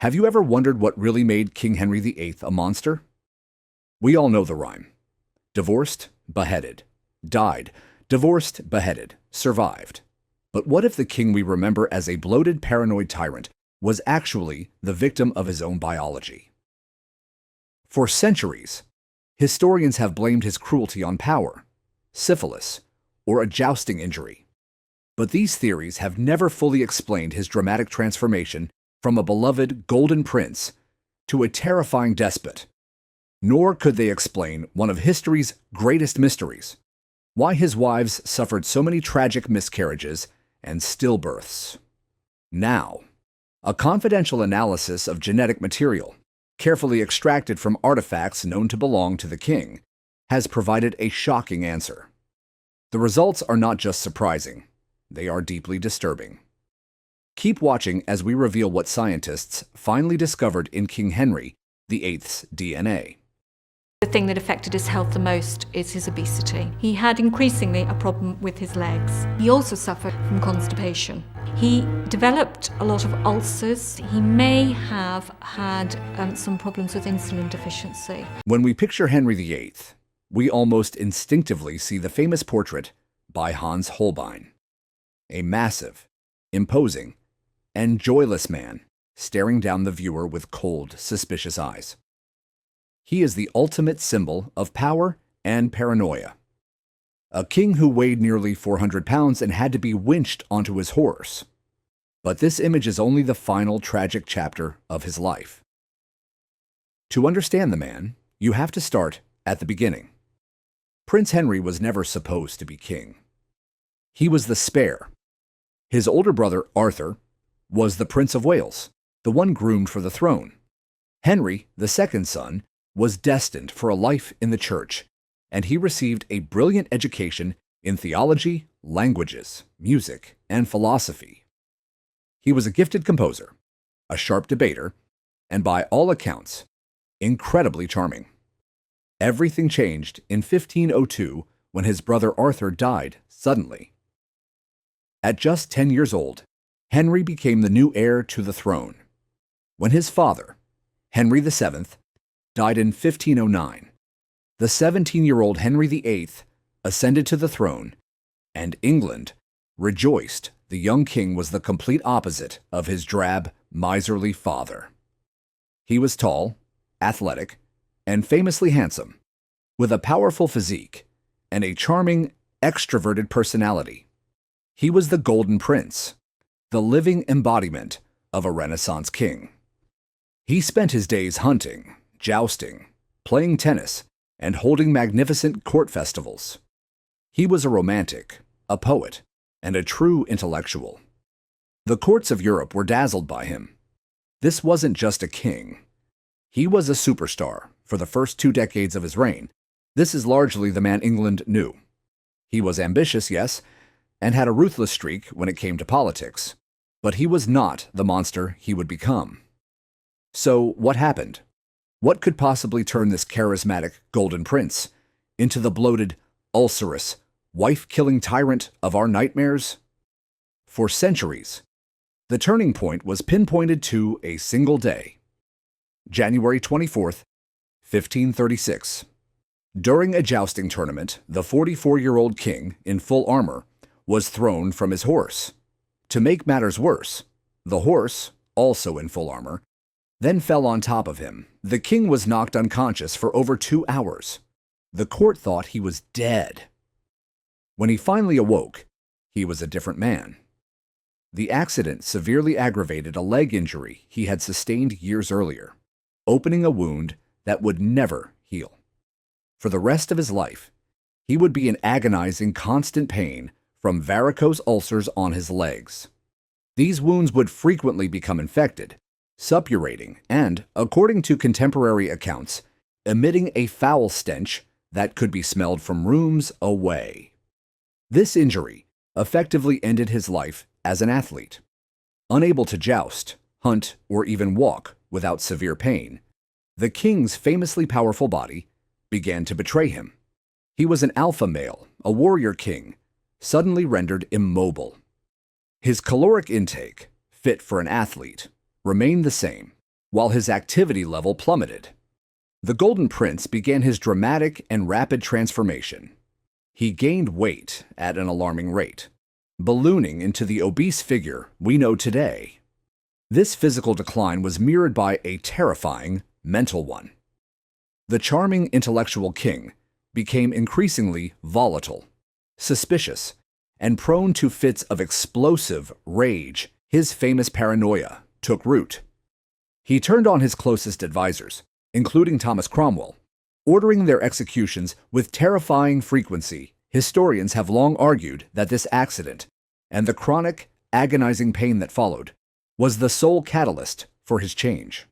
Have you ever wondered what really made King Henry VIII a monster? We all know the rhyme. Divorced, beheaded. Died, divorced, beheaded. Survived. But what if the king we remember as a bloated, paranoid tyrant was actually the victim of his own biology? For centuries, historians have blamed his cruelty on power, syphilis, or a jousting injury. But these theories have never fully explained his dramatic transformation from a beloved golden prince to a terrifying despot. Nor could they explain one of history's greatest mysteries: why his wives suffered so many tragic miscarriages and stillbirths. Now, a confidential analysis of genetic material, carefully extracted from artifacts known to belong to the king, has provided a shocking answer. The results are not just surprising, they are deeply disturbing. Keep watching as we reveal what scientists finally discovered in King Henry VIII's DNA. The thing that affected his health the most is his obesity. He had increasingly a problem with his legs. He also suffered from constipation. He developed a lot of ulcers. He may have had some problems with insulin deficiency. When we picture Henry VIII, we almost instinctively see the famous portrait by Hans Holbein. A massive, imposing, and joyless man staring down the viewer with cold, suspicious eyes. He is the ultimate symbol of power and paranoia. A king who weighed nearly 400 pounds and had to be winched onto his horse. But this image is only the final tragic chapter of his life. To understand the man, you have to start at the beginning. Prince Henry was never supposed to be king. He was the spare. His older brother, Arthur, was the Prince of Wales, the one groomed for the throne. Henry, the second son, was destined for a life in the church, and he received a brilliant education in theology, languages, music, and philosophy. He was a gifted composer, a sharp debater, and by all accounts, incredibly charming. Everything changed in 1502 when his brother Arthur died suddenly. At just 10 years old, Henry became the new heir to the throne. When his father, Henry VII, died in 1509, the 17-year-old Henry VIII ascended to the throne, and England rejoiced the young king was the complete opposite of his drab, miserly father. He was tall, athletic, and famously handsome, with a powerful physique and a charming, extroverted personality. He was the Golden Prince, the living embodiment of a Renaissance king. He spent his days hunting, jousting, playing tennis, and holding magnificent court festivals. He was a romantic, a poet, and a true intellectual. The courts of Europe were dazzled by him. This wasn't just a king. He was a superstar for the first 2 decades of his reign. This is largely the man England knew. He was ambitious, yes, and had a ruthless streak when it came to politics. But he was not the monster he would become. So what happened? What could possibly turn this charismatic golden prince into the bloated, ulcerous, wife-killing tyrant of our nightmares? For centuries, the turning point was pinpointed to a single day. January 24th, 1536. During a jousting tournament, the 44-year-old king, in full armor, was thrown from his horse. To make matters worse, the horse, also in full armor, then fell on top of him. The king was knocked unconscious for over 2 hours. The court thought he was dead. When he finally awoke, he was a different man. The accident severely aggravated a leg injury he had sustained years earlier, opening a wound that would never heal. For the rest of his life, he would be in agonizing, constant pain from varicose ulcers on his legs. These wounds would frequently become infected, suppurating, and, according to contemporary accounts, emitting a foul stench that could be smelled from rooms away. This injury effectively ended his life as an athlete. Unable to joust, hunt, or even walk without severe pain, the king's famously powerful body began to betray him. He was an alpha male, a warrior king, suddenly rendered immobile. His caloric intake, fit for an athlete, remained the same, while his activity level plummeted. The Golden Prince began his dramatic and rapid transformation. He gained weight at an alarming rate, ballooning into the obese figure we know today. This physical decline was mirrored by a terrifying mental one. The charming intellectual king became increasingly volatile, suspicious, and prone to fits of explosive rage. His famous paranoia took root. He turned on his closest advisors, including Thomas Cromwell, ordering their executions with terrifying frequency. Historians have long argued that this accident, and the chronic, agonizing pain that followed, was the sole catalyst for his change.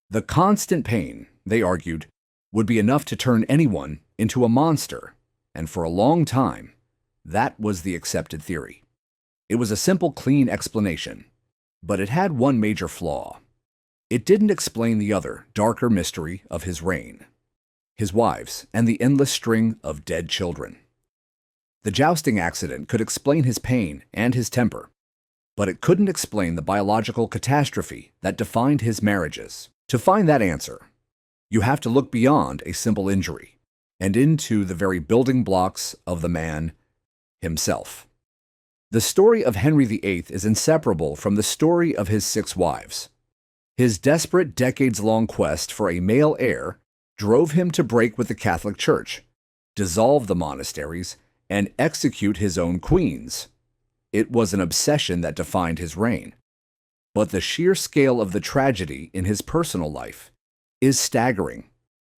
The constant pain, they argued, would be enough to turn anyone into a monster, and for a long time, that was the accepted theory. It was a simple, clean explanation, but it had one major flaw. It didn't explain the other, darker mystery of his reign: his wives and the endless string of dead children. The jousting accident could explain his pain and his temper, but it couldn't explain the biological catastrophe that defined his marriages. To find that answer, you have to look beyond a simple injury and into the very building blocks of the man himself. The story of Henry VIII is inseparable from the story of his 6 wives. His desperate, decades-long quest for a male heir drove him to break with the Catholic Church, dissolve the monasteries, and execute his own queens. It was an obsession that defined his reign. But the sheer scale of the tragedy in his personal life is staggering,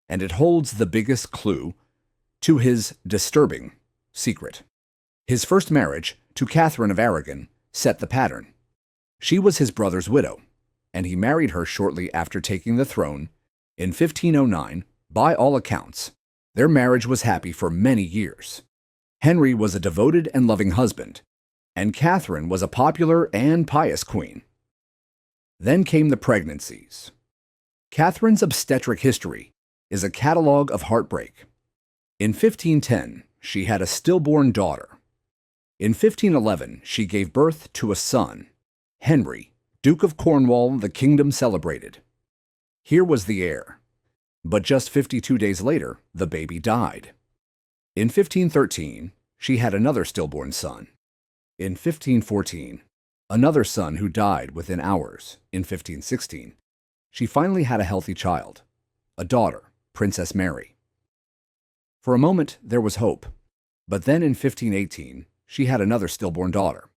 and it holds the biggest clue to his disturbing secret. His first marriage to Catherine of Aragon set the pattern. She was his brother's widow, and he married her shortly after taking the throne in 1509. By all accounts, their marriage was happy for many years. Henry was a devoted and loving husband, and Catherine was a popular and pious queen. Then came the pregnancies. Catherine's obstetric history is a catalogue of heartbreak. In 1510, she had a stillborn daughter. In 1511, she gave birth to a son, Henry, Duke of Cornwall, the kingdom celebrated. Here was the heir. But just 52 days later, the baby died. In 1513, she had another stillborn son. In 1514, another son who died within hours. In 1516, she finally had a healthy child, a daughter, Princess Mary. For a moment, there was hope. But then in 1518, she had another stillborn daughter.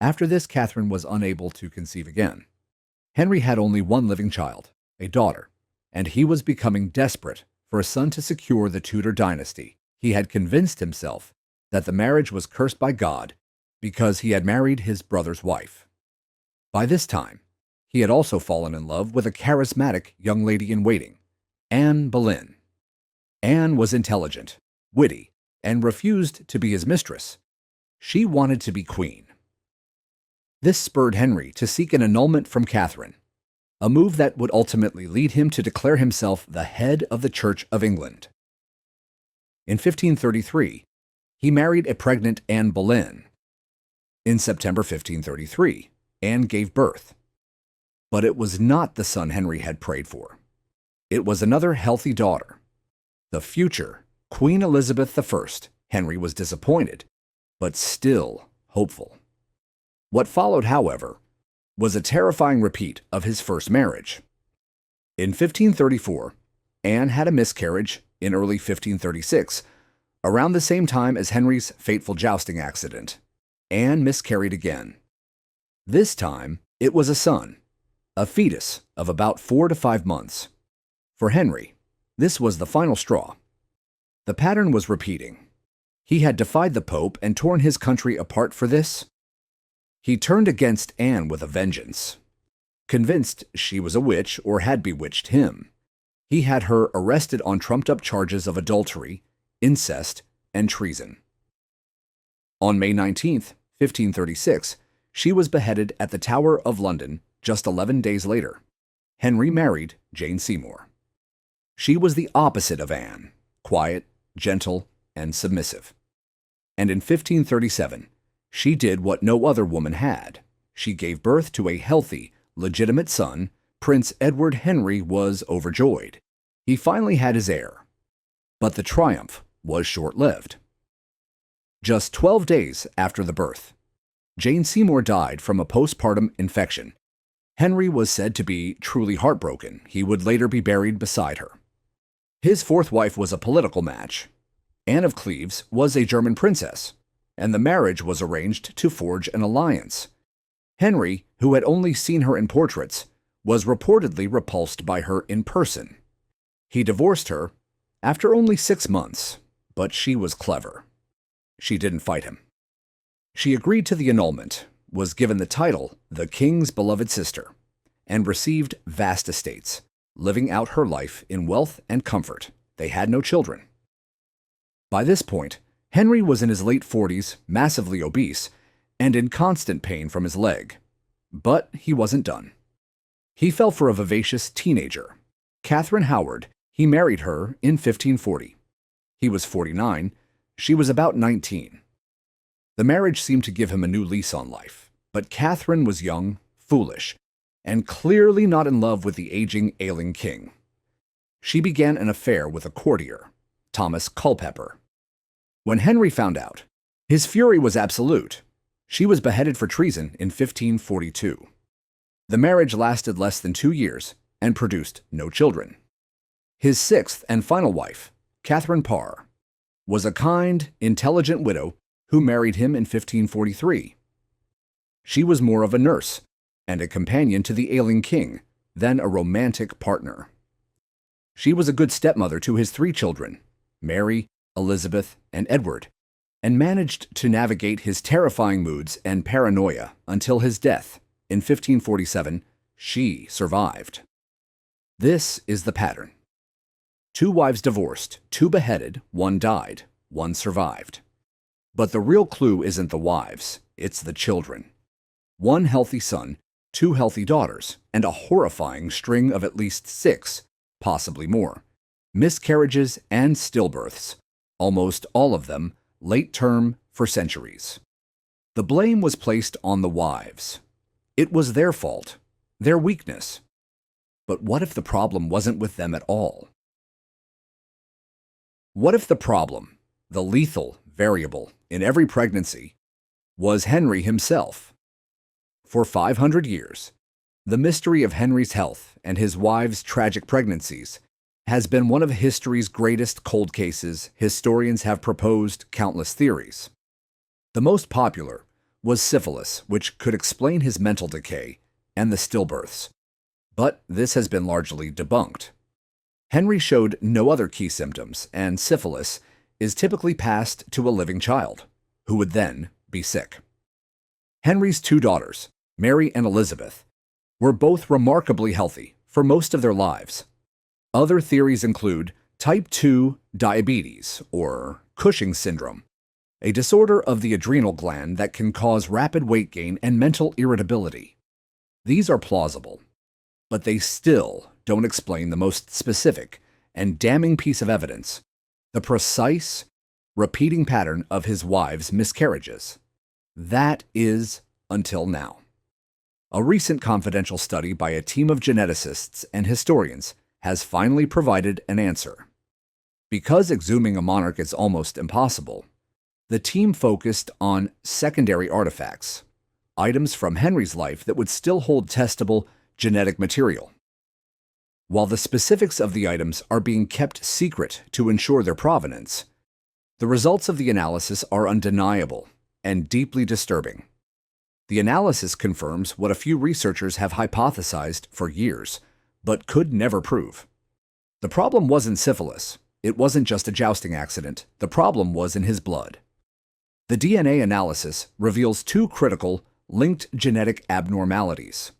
After this, Catherine was unable to conceive again. Henry had only one living child, a daughter, and he was becoming desperate for a son to secure the Tudor dynasty. He had convinced himself that the marriage was cursed by God because he had married his brother's wife. By this time, he had also fallen in love with a charismatic young lady-in-waiting, Anne Boleyn. Anne was intelligent, witty, and refused to be his mistress. She wanted to be queen. This spurred Henry to seek an annulment from Catherine, a move that would ultimately lead him to declare himself the head of the Church of England. In 1533, he married a pregnant Anne Boleyn. In September 1533, Anne gave birth. But it was not the son Henry had prayed for. It was another healthy daughter, the future Queen Elizabeth I. Henry was disappointed, but still hopeful. What followed, however, was a terrifying repeat of his first marriage. In 1534, Anne had a miscarriage. In early 1536, around the same time as Henry's fateful jousting accident, Anne miscarried again. This time, it was a son, a fetus of about 4 to 5 months. For Henry, this was the final straw. The pattern was repeating. He had defied the Pope and torn his country apart for this. He turned against Anne with a vengeance. Convinced she was a witch or had bewitched him, he had her arrested on trumped-up charges of adultery, incest, and treason. On May 19, 1536, she was beheaded at the Tower of London just 11 days later. Henry married Jane Seymour. She was the opposite of Anne, quiet, gentle, and submissive. And in 1537, she did what no other woman had. She gave birth to a healthy, legitimate son, Prince Edward Henry was overjoyed. He finally had his heir. But the triumph was short-lived. Just 12 days after the birth, Jane Seymour died from a postpartum infection. Henry was said to be truly heartbroken. He would later be buried beside her. His fourth wife was a political match. Anne of Cleves was a German princess, and the marriage was arranged to forge an alliance. Henry, who had only seen her in portraits, was reportedly repulsed by her in person. He divorced her after only 6 months, but she was clever. She didn't fight him. She agreed to the annulment, was given the title the King's beloved sister, and received vast estates, living out her life in wealth and comfort. They had no children. By this point, Henry was in his late 40s, massively obese, and in constant pain from his leg. But he wasn't done. He fell for a vivacious teenager, Catherine Howard. He married her in 1540. He was 49, she was about 19. The marriage seemed to give him a new lease on life, but Catherine was young, foolish, and clearly not in love with the aging, ailing king. She began an affair with a courtier, Thomas Culpeper. When Henry found out, his fury was absolute. She was beheaded for treason in 1542. The marriage lasted less than 2 years and produced no children. His sixth and final wife, Catherine Parr, was a kind, intelligent widow who married him in 1543. She was more of a nurse and a companion to the ailing king than a romantic partner. She was a good stepmother to his 3 children, Mary, Elizabeth, and Edward, and managed to navigate his terrifying moods and paranoia until his death in 1547. She survived. This is the pattern. 2 wives divorced, 2 beheaded, 1 died, 1 survived. But the real clue isn't the wives, it's the children. 1 healthy son, 2 healthy daughters, and a horrifying string of at least 6, possibly more, miscarriages and stillbirths, almost all of them late term for centuries. The blame was placed on the wives. It was their fault, their weakness. But what if the problem wasn't with them at all? What if the problem, the lethal variable in every pregnancy, was Henry himself? For 500 years, the mystery of Henry's health and his wives' tragic pregnancies has been one of history's greatest cold cases. Historians have proposed countless theories. The most popular was syphilis, which could explain his mental decay and the stillbirths. But this has been largely debunked. Henry showed no other key symptoms, and syphilis is typically passed to a living child, who would then be sick. Henry's 2 daughters, Mary and Elizabeth, were both remarkably healthy for most of their lives. Other theories include type 2 diabetes, or Cushing's syndrome, a disorder of the adrenal gland that can cause rapid weight gain and mental irritability. These are plausible, but they still don't explain the most specific and damning piece of evidence, the precise, repeating pattern of his wives' miscarriages. That is, until now. A recent confidential study by a team of geneticists and historians has finally provided an answer. Because exhuming a monarch is almost impossible, the team focused on secondary artifacts, items from Henry's life that would still hold testable genetic material. While the specifics of the items are being kept secret to ensure their provenance, the results of the analysis are undeniable and deeply disturbing. The analysis confirms what a few researchers have hypothesized for years, but could never prove. The problem wasn't syphilis. It wasn't just a jousting accident. The problem was in his blood. The DNA analysis reveals 2 critical, linked genetic abnormalities.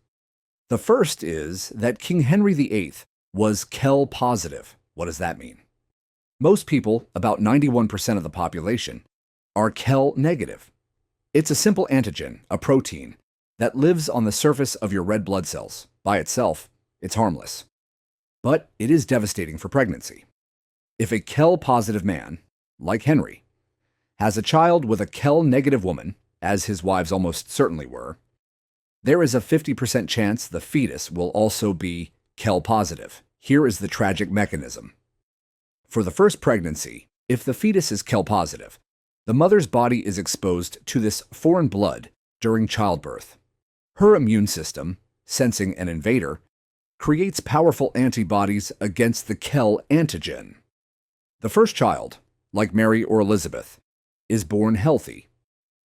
The first is that King Henry VIII was Kell positive. What does that mean? Most people, about 91% of the population, are Kell negative. It's a simple antigen, a protein, that lives on the surface of your red blood cells. By itself, it's harmless. But it is devastating for pregnancy. If a Kell positive man, like Henry, has a child with a Kell negative woman, as his wives almost certainly were, there is a 50% chance the fetus will also be KEL positive. Here is the tragic mechanism. For the first pregnancy, if the fetus is KEL positive, the mother's body is exposed to this foreign blood during childbirth. Her immune system, sensing an invader, creates powerful antibodies against the KEL antigen. The first child, like Mary or Elizabeth, is born healthy,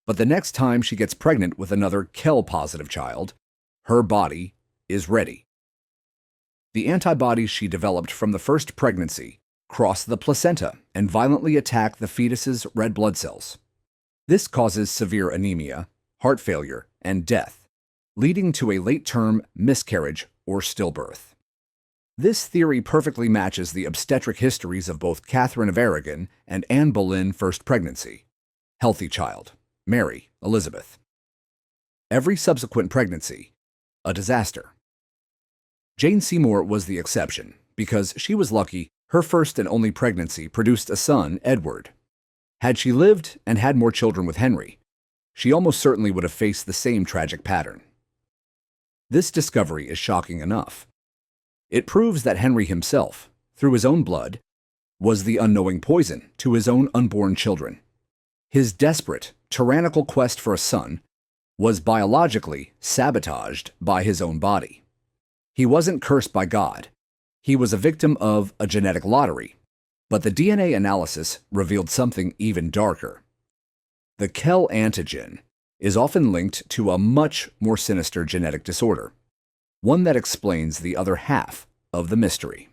but the next time she gets pregnant with another KEL-positive child, her body is ready. The antibodies she developed from the first pregnancy cross the placenta and violently attack the fetus's red blood cells. This causes severe anemia, heart failure, and death, leading to a late-term miscarriage or stillbirth. This theory perfectly matches the obstetric histories of both Catherine of Aragon and Anne Boleyn first pregnancy. Healthy child, Mary, Elizabeth. Every subsequent pregnancy, a disaster. Jane Seymour was the exception because she was lucky her first and only pregnancy produced a son, Edward. Had she lived and had more children with Henry, she almost certainly would have faced the same tragic pattern. This discovery is shocking enough. It proves that Henry himself, through his own blood, was the unknowing poison to his own unborn children. His desperate, tyrannical quest for a son was biologically sabotaged by his own body. He wasn't cursed by God. He was a victim of a genetic lottery, but the DNA analysis revealed something even darker. The KEL antigen is often linked to a much more sinister genetic disorder, one that explains the other half of the mystery.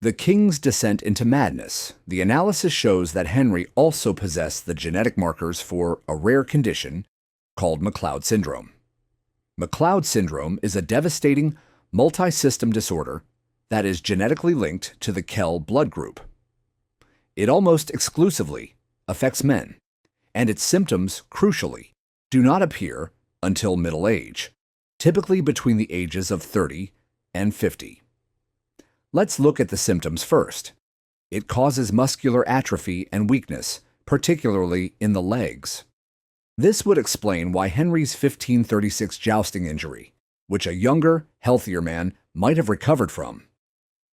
The king's descent into madness. The analysis shows that Henry also possessed the genetic markers for a rare condition called McLeod syndrome. McLeod syndrome is a devastating multi-system disorder that is genetically linked to the KEL blood group. It almost exclusively affects men, and its symptoms, crucially, do not appear until middle age, typically between the ages of 30 and 50. Let's look at the symptoms first. It causes muscular atrophy and weakness, particularly in the legs. This would explain why Henry's 1536 jousting injury, which a younger, healthier man might have recovered from,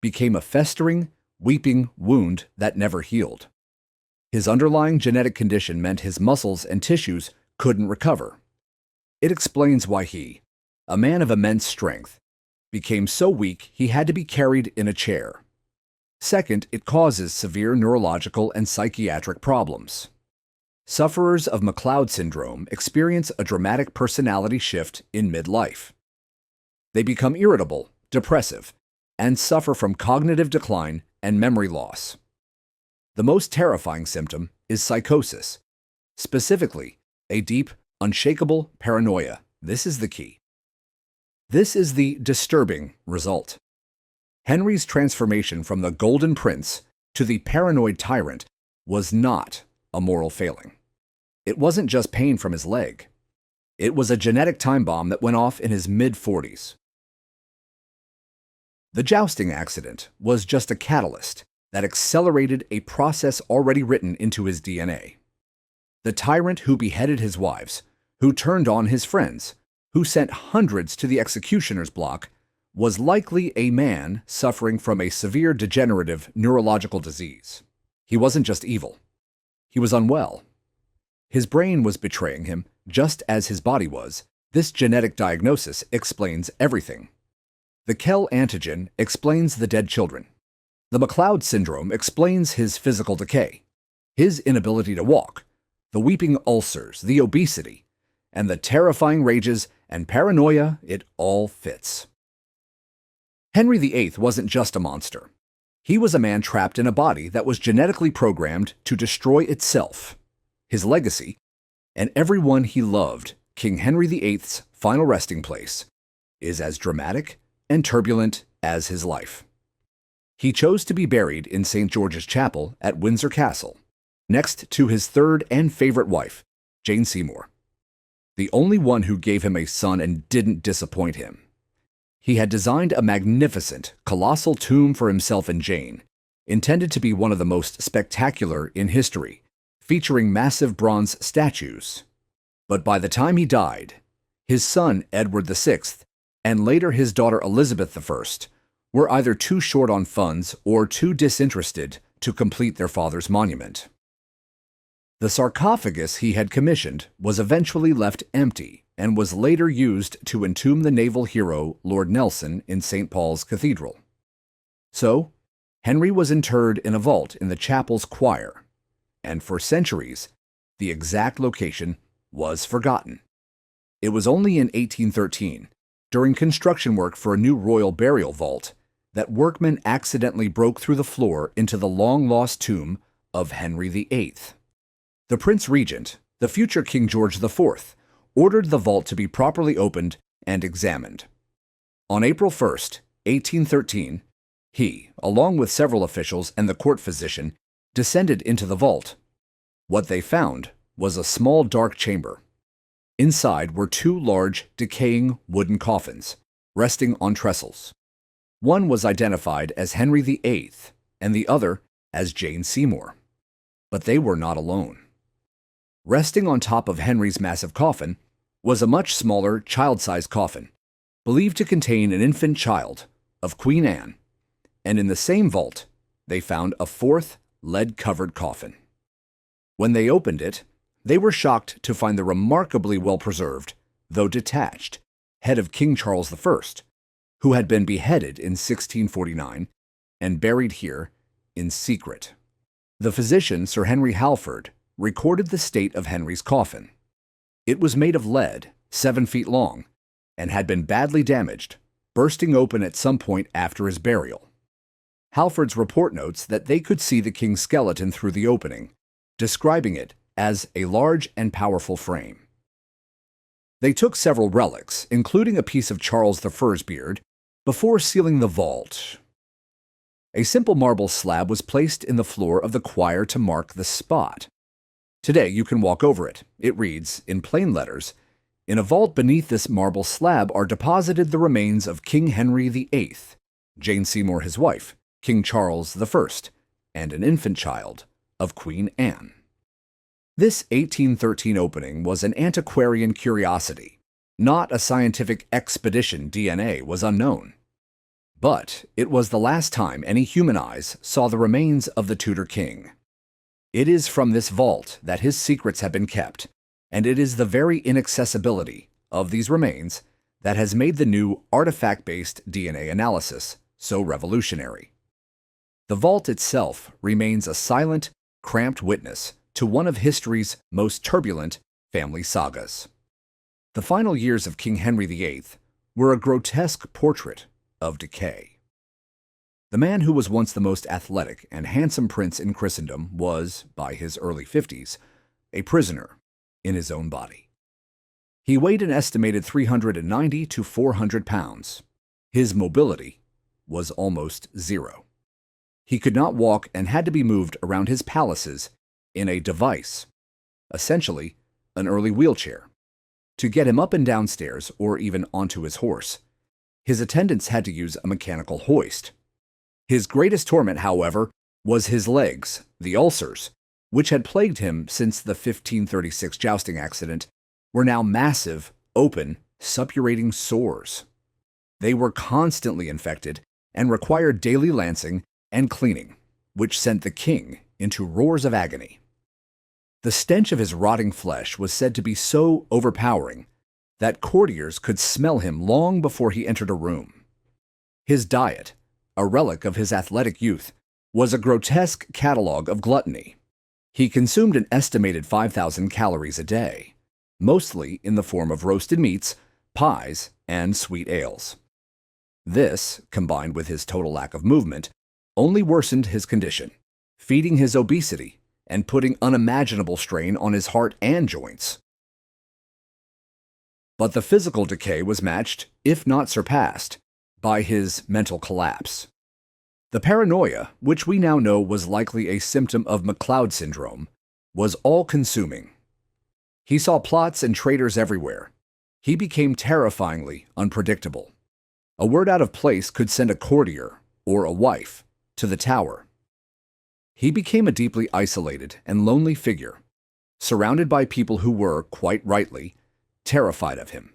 became a festering, weeping wound that never healed. His underlying genetic condition meant his muscles and tissues couldn't recover. It explains why he, a man of immense strength, became so weak he had to be carried in a chair. Second, it causes severe neurological and psychiatric problems. Sufferers of McLeod syndrome experience a dramatic personality shift in midlife. They become irritable, depressive, and suffer from cognitive decline and memory loss. The most terrifying symptom is psychosis, specifically a deep, unshakable paranoia. This is the key. This is the disturbing result. Henry's transformation from the Golden Prince to the paranoid tyrant was not a moral failing. It wasn't just pain from his leg. It was a genetic time bomb that went off in his mid-40s. The jousting accident was just a catalyst that accelerated a process already written into his DNA. The tyrant who beheaded his wives, who turned on his friends, who sent hundreds to the executioner's block, was likely a man suffering from a severe degenerative neurological disease. He wasn't just evil. He was unwell. His brain was betraying him just as his body was. This genetic diagnosis explains everything. The KEL antigen explains the dead children. The McLeod syndrome explains his physical decay, his inability to walk, the weeping ulcers, the obesity, and the terrifying rages and paranoia. It all fits. Henry VIII wasn't just a monster. He was a man trapped in a body that was genetically programmed to destroy itself. His legacy, and everyone he loved, King Henry VIII's final resting place, is as dramatic and turbulent as his life. He chose to be buried in St. George's Chapel at Windsor Castle, next to his third and favorite wife, Jane Seymour, the only one who gave him a son and didn't disappoint him. He had designed a magnificent, colossal tomb for himself and Jane, intended to be one of the most spectacular in history, featuring massive bronze statues. But by the time he died, His son, Edward VI, and later his daughter Elizabeth I, were either too short on funds or too disinterested to complete their father's monument. The sarcophagus he had commissioned was eventually left empty and was later used to entomb the naval hero Lord Nelson in St. Paul's Cathedral. So, Henry was interred in a vault in the chapel's choir, and for centuries, the exact location was forgotten. It was only in 1813, during construction work for a new royal burial vault, that workmen accidentally broke through the floor into the long-lost tomb of Henry VIII. The Prince Regent, the future King George IV, ordered the vault to be properly opened and examined. On April 1, 1813, he, along with several officials and the court physician, descended into the vault. What they found was a small dark chamber. Inside were two large, decaying wooden coffins, resting on trestles. One was identified as Henry VIII and the other as Jane Seymour. But they were not alone. Resting on top of Henry's massive coffin was a much smaller, child-sized coffin, believed to contain an infant child of Queen Anne, and in the same vault they found a fourth lead-covered coffin. When they opened it, they were shocked to find the remarkably well-preserved, though detached, head of King Charles I, who had been beheaded in 1649 and buried here in secret. The physician, Sir Henry Halford, recorded the state of Henry's coffin. It was made of lead, 7 feet long, and had been badly damaged, bursting open at some point after his burial. Halford's report notes that they could see the king's skeleton through the opening, describing it as a large and powerful frame. They took several relics, including a piece of Charles I's beard, before sealing the vault. A simple marble slab was placed in the floor of the choir to mark the spot. Today you can walk over it. It reads, in plain letters, "In a vault beneath this marble slab are deposited the remains of King Henry VIII, Jane Seymour his wife, King Charles I, and an infant child of Queen Anne." This 1813 opening was an antiquarian curiosity. Not a scientific expedition. DNA was unknown. But it was the last time any human eyes saw the remains of the Tudor king. It is from this vault that his secrets have been kept, and it is the very inaccessibility of these remains that has made the new artifact-based DNA analysis so revolutionary. The vault itself remains a silent, cramped witness to one of history's most turbulent family sagas. The final years of King Henry VIII were a grotesque portrait of decay. The man who was once the most athletic and handsome prince in Christendom was, by his early 50s, a prisoner in his own body. He weighed an estimated 390 to 400 pounds. His mobility was almost zero. He could not walk and had to be moved around his palaces in a device, essentially an early wheelchair. To get him up and down stairs or even onto his horse, his attendants had to use a mechanical hoist. His greatest torment, however, was his legs, the ulcers, which had plagued him since the 1536 jousting accident, were now massive, open, suppurating sores. They were constantly infected and required daily lancing and cleaning, which sent the king into roars of agony. The stench of his rotting flesh was said to be so overpowering that courtiers could smell him long before he entered a room. His diet, a relic of his athletic youth, was a grotesque catalogue of gluttony. He consumed an estimated 5,000 calories a day, mostly in the form of roasted meats, pies, and sweet ales. This, combined with his total lack of movement, only worsened his condition, feeding his obesity and putting unimaginable strain on his heart and joints. But the physical decay was matched, if not surpassed, by his mental collapse. The paranoia, which we now know was likely a symptom of McLeod syndrome, was all-consuming. He saw plots and traitors everywhere. He became terrifyingly unpredictable. A word out of place could send a courtier, or a wife, to the Tower. He became a deeply isolated and lonely figure, surrounded by people who were, quite rightly, terrified of him.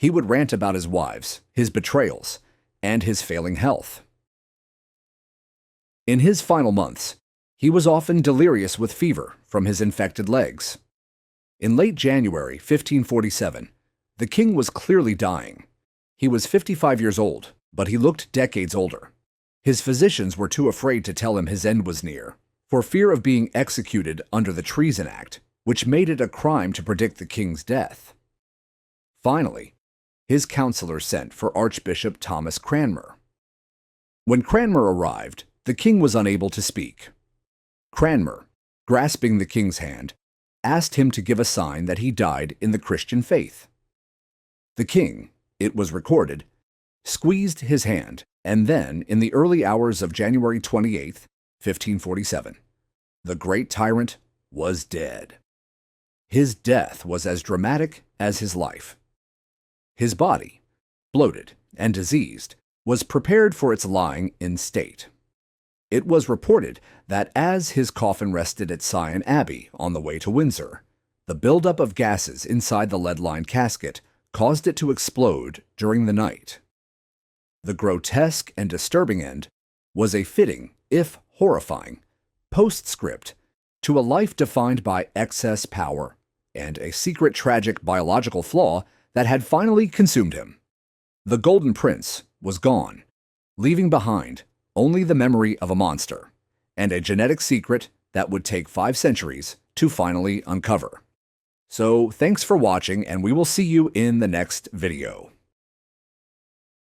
He would rant about his wives, his betrayals, and his failing health. In his final months, he was often delirious with fever from his infected legs. In late January 1547, the king was clearly dying. He was 55 years old, but he looked decades older. His physicians were too afraid to tell him his end was near, for fear of being executed under the Treason Act, which made it a crime to predict the king's death. Finally, his counselors sent for Archbishop Thomas Cranmer. When Cranmer arrived, the king was unable to speak. Cranmer, grasping the king's hand, asked him to give a sign that he died in the Christian faith. The king, it was recorded, squeezed his hand, and then, in the early hours of January 28, 1547, the great tyrant was dead. His death was as dramatic as his life. His body, bloated and diseased, was prepared for its lying in state. It was reported that as his coffin rested at Sion Abbey on the way to Windsor, the buildup of gases inside the lead-lined casket caused it to explode during the night. The grotesque and disturbing end was a fitting, if horrifying, postscript to a life defined by excess power and a secret tragic biological flaw that had finally consumed him. The Golden Prince was gone, leaving behind only the memory of a monster and a genetic secret that would take 5 centuries to finally uncover. So thanks for watching, and we will see you in the next video.